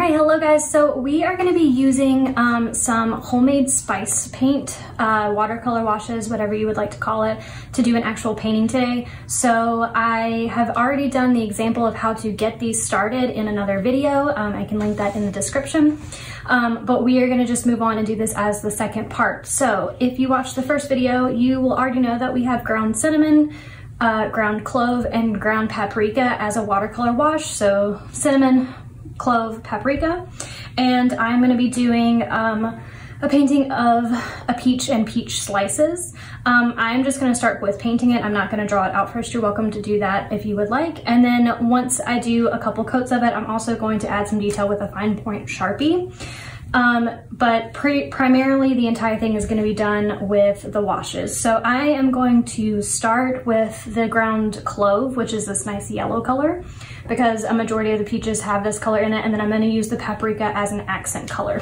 right, hello guys. So we are going to be using some homemade spice paint, watercolor washes, whatever you would like to call it, to do an actual painting today. So I have already done the example of how to get these started in another video. I can link that in the description. But we are going to just move on and do this as the second part. So if you watched the first video, you will already know that we have ground cinnamon, ground clove, and ground paprika as a watercolor wash. So cinnamon, clove, paprika, and I'm going to be doing a painting of a peach and peach slices. I'm just going to start with painting it. I'm not going to draw it out first. You're welcome to do that if you would like. And then once I do a couple coats of it, I'm also going to add some detail with a fine point Sharpie. But primarily the entire thing is going to be done with the washes. So I am going to start with the ground clove, which is this nice yellow color, because a majority of the peaches have this color in it, and then I'm going to use the paprika as an accent color.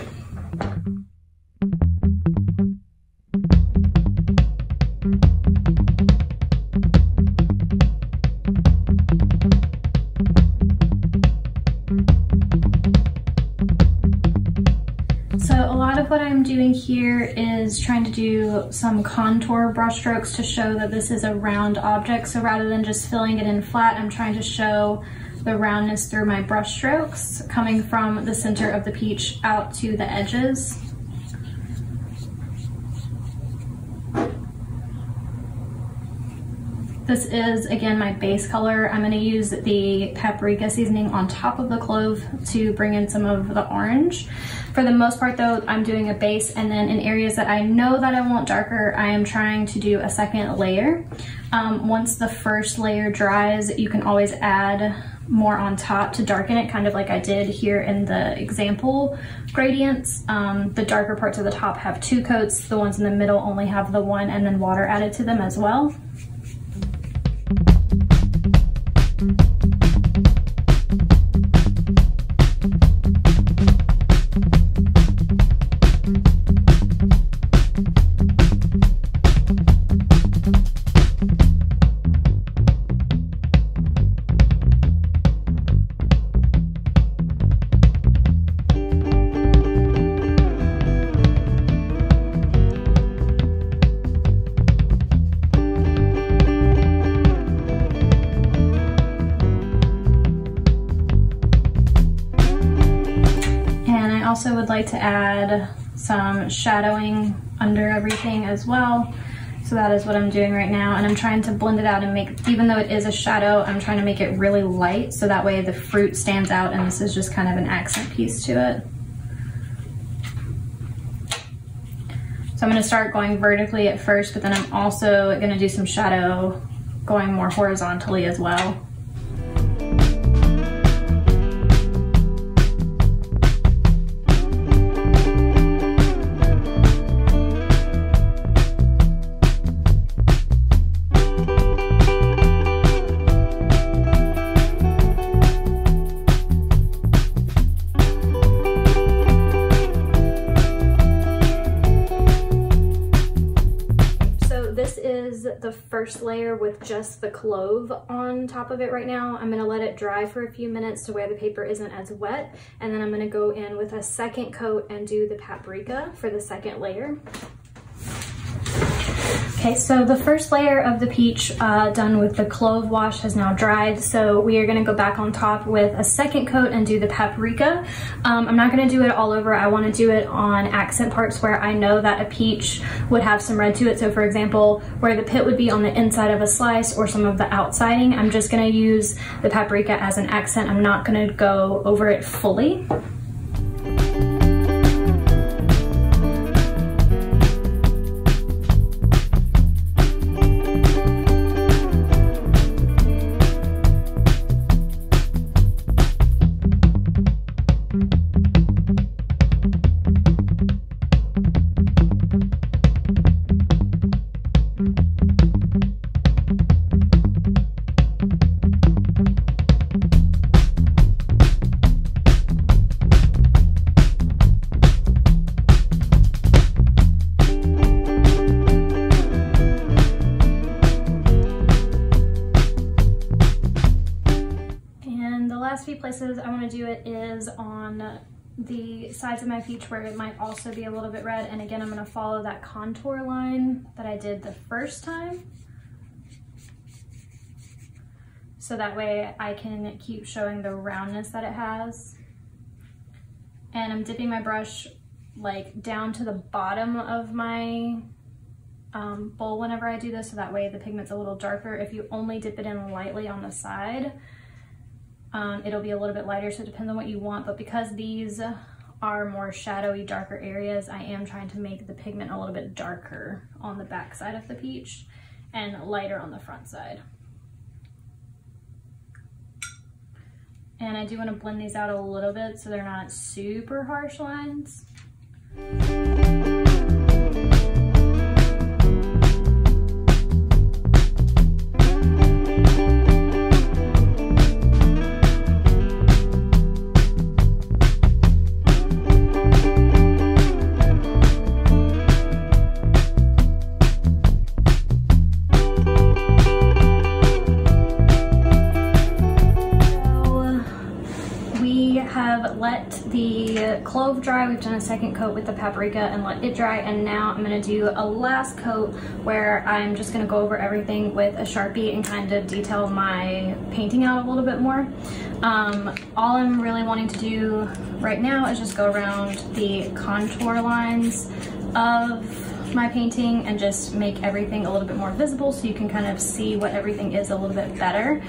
So a lot of what I'm doing here is trying to do some contour brush strokes to show that this is a round object. So rather than just filling it in flat, I'm trying to show the roundness through my brush strokes, coming from the center of the peach out to the edges. This is, again, my base color. I'm going to use the paprika seasoning on top of the clove to bring in some of the orange. For the most part though, I'm doing a base, and then in areas that I know that I want darker, I am trying to do a second layer. Once the first layer dries, you can always add more on top to darken it, kind of like I did here in the example gradients. The darker parts of the top have 2 coats, the ones in the middle only have the 1, and then water added to them as well. Also would like to add some shadowing under everything as well. So that is what I'm doing right now, and I'm trying to blend it out and make, even though it is a shadow, I'm trying to make it really light so that way the fruit stands out and this is just kind of an accent piece to it. So I'm going to start going vertically at first, but then I'm also going to do some shadow going more horizontally as well. The first layer with just the clove on top of it right now. I'm going to let it dry for a few minutes to where the paper isn't as wet, and then I'm going to go in with a second coat and do the paprika for the second layer. Okay, so the first layer of the peach done with the clove wash has now dried, so we are going to go back on top with a second coat and do the paprika. I'm not going to do it all over. I want to do it on accent parts where I know that a peach would have some red to it. So for example, where the pit would be on the inside of a slice or some of the outsiding, I'm just going to use the paprika as an accent. I'm not going to go over it fully. last few places I want to do it is on the sides of my peach where it might also be a little bit red. And again, I'm going to follow that contour line that I did the first time. So that way I can keep showing the roundness that it has. And I'm dipping my brush like down to the bottom of my bowl whenever I do this, so that way the pigment's a little darker. If you only dip it in lightly on the side, it'll be a little bit lighter, so it depends on what you want. But because these are more shadowy, darker areas, I am trying to make the pigment a little bit darker on the back side of the peach and lighter on the front side. And I do want to blend these out a little bit so they're not super harsh lines. Let the clove dry. We've done a second coat with the paprika and let it dry, and now I'm going to do a last coat where I'm just going to go over everything with a Sharpie and kind of detail my painting out a little bit more. All I'm really wanting to do right now is just go around the contour lines of my painting and just make everything a little bit more visible so you can kind of see what everything is a little bit better.